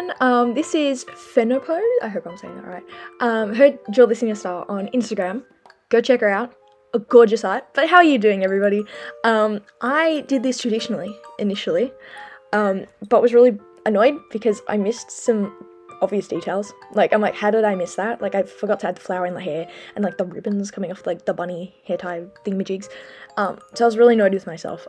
everyone, this is Fenopo, I hope I'm saying that right. Her Draw This In Your Style on Instagram, go check her out, a gorgeous art. But how are you doing, everybody? I did this traditionally, initially, but was really annoyed because I missed some obvious details. Like, I'm like, how did I miss that? Like, I forgot to add the flower in the hair and like the ribbons coming off like the bunny hair tie thingamajigs. So I was really annoyed with myself.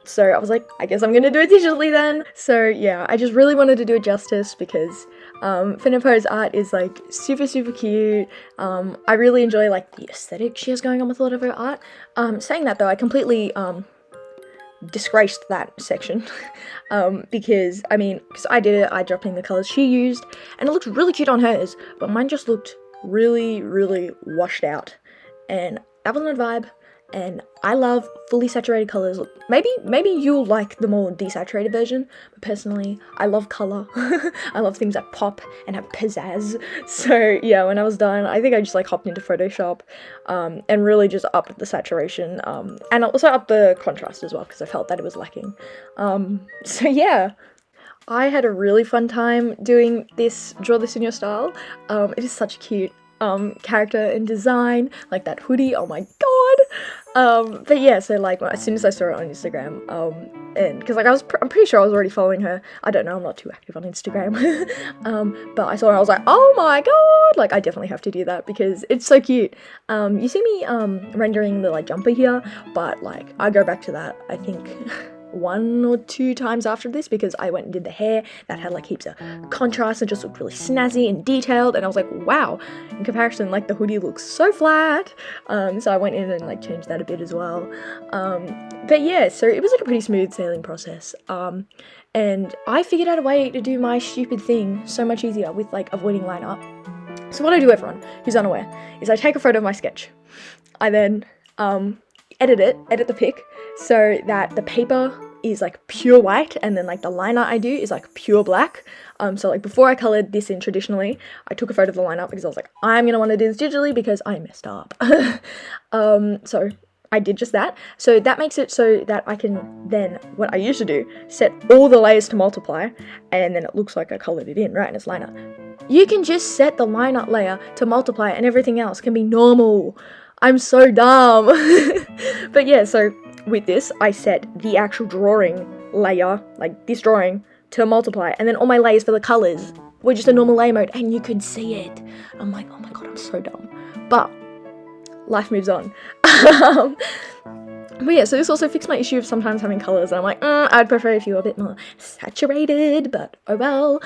So I was like, I guess I'm gonna do it digitally then. So yeah, I just really wanted to do it justice because Fenopo's art is like super cute. I really enjoy like the aesthetic she has going on with a lot of her art. Saying that though, I completely disgraced that section because I did it, I dropped in the colours she used and it looked really cute on hers, but mine just looked really washed out, and that wasn't a vibe. And I love fully saturated colours. Maybe you'll like the more desaturated version, but personally, I love colour. I love things that pop and have pizzazz. So yeah, when I was done, I think I just like hopped into Photoshop and really just upped the saturation and also upped the contrast as well because I felt that it was lacking. So yeah, I had a really fun time doing this Draw This In Your Style. It is such a cute character and design, like that hoodie, oh my god. But yeah, so like as soon as I saw it on Instagram, and because like I'm pretty sure I was already following her, I don't know, I'm not too active on Instagram, but I saw her, I was like, oh my god, like I definitely have to do that because it's so cute. You see me rendering the like jumper here, but like I go back to that I think 1 or 2 times after this because I went and did the hair that had like heaps of contrast and just looked really snazzy and detailed, and I was like, wow, in comparison like the hoodie looks so flat. So I went in and like changed that a bit as well. But yeah, so it was like a pretty smooth sailing process, and I figured out a way to do my stupid thing so much easier with like avoiding line art. So what I do, everyone who's unaware, is I take a photo of my sketch, I then edit the pic so that the paper is like pure white, and then like the line art I do is like pure black. So like before I colored this in traditionally, I took a photo of the line art because I was like, I'm gonna want to do this digitally because I messed up. So I did just that. So that makes it so that I can then, what I used to do, set all the layers to multiply, and then it looks like I colored it in, right, and it's line art. You can just set the line art layer to multiply and everything else can be normal. I'm so dumb. But yeah, so with this, I set the actual drawing layer, like this drawing, to multiply, and then all my layers for the colours were just a normal layer mode, and you could see it. I'm like, oh my god, I'm so dumb. But life moves on. But yeah, so this also fixed my issue of sometimes having colours, and I'm like, I'd prefer if you were a bit more saturated, but oh well.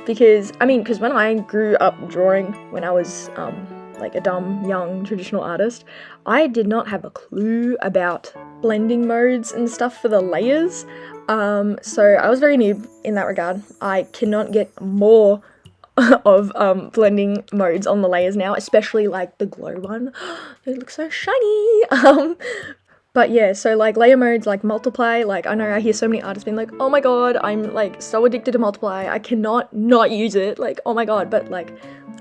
Because when I grew up drawing when I was like a dumb, young, traditional artist, I did not have a clue about blending modes and stuff for the layers. So I was very noob in that regard. I cannot get more of blending modes on the layers now, especially like the glow one. It looks so shiny. But yeah, so like layer modes like multiply, like I know I hear so many artists being like, oh my god, I'm like so addicted to multiply, I cannot not use it, like oh my god. But like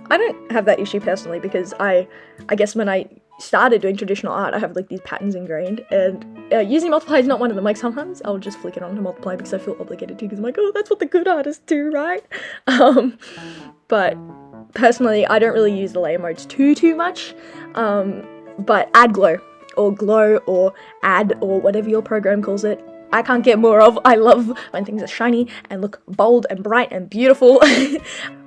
I don't have that issue personally because I guess when I started doing traditional art, I have like these patterns ingrained, and using multiply is not one of them. Like sometimes I'll just flick it on to multiply because I feel obligated to, because I'm like, oh, that's what the good artists do, right? But personally, I don't really use the layer modes too much, but add glow or add or whatever your program calls it, I can't get more of. I love when things are shiny and look bold and bright and beautiful.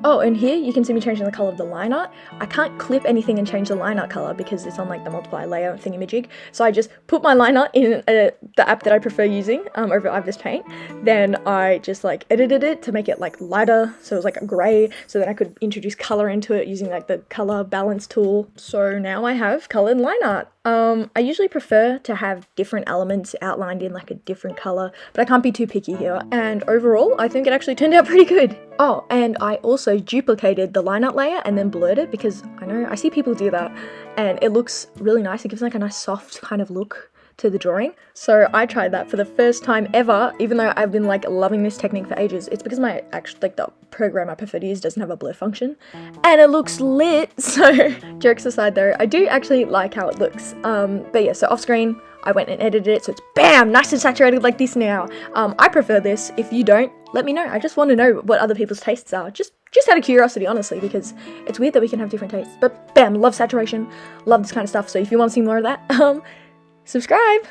Oh, and here you can see me changing the colour of the line art. I can't clip anything and change the line art colour because it's on like the multiply layer thingamajig. So I just put my line art in the app that I prefer using over I've Just Paint. Then I just like edited it to make it like lighter, so it was like a grey, so then I could introduce colour into it using like the colour balance tool. So now I have coloured line art. I usually prefer to have different elements outlined in like a different colour, but I can't be too picky here, and overall I think it actually turned out pretty good. Oh, and I also duplicated the line art layer and then blurred it because I see people do that and it looks really nice. It gives like a nice soft kind of look to the drawing. So I tried that for the first time ever, even though I've been like loving this technique for ages. It's because my actual like the program I prefer to use doesn't have a blur function, and it looks lit. So jokes aside though, I do actually like how it looks. But yeah, so off screen I went and edited it so it's bam, nice and saturated like this now. I prefer this. If you don't, let me know. I just want to know what other people's tastes are. Just out of curiosity, honestly, because it's weird that we can have different tastes. But bam, love saturation, love this kind of stuff. So if you want to see more of that, subscribe.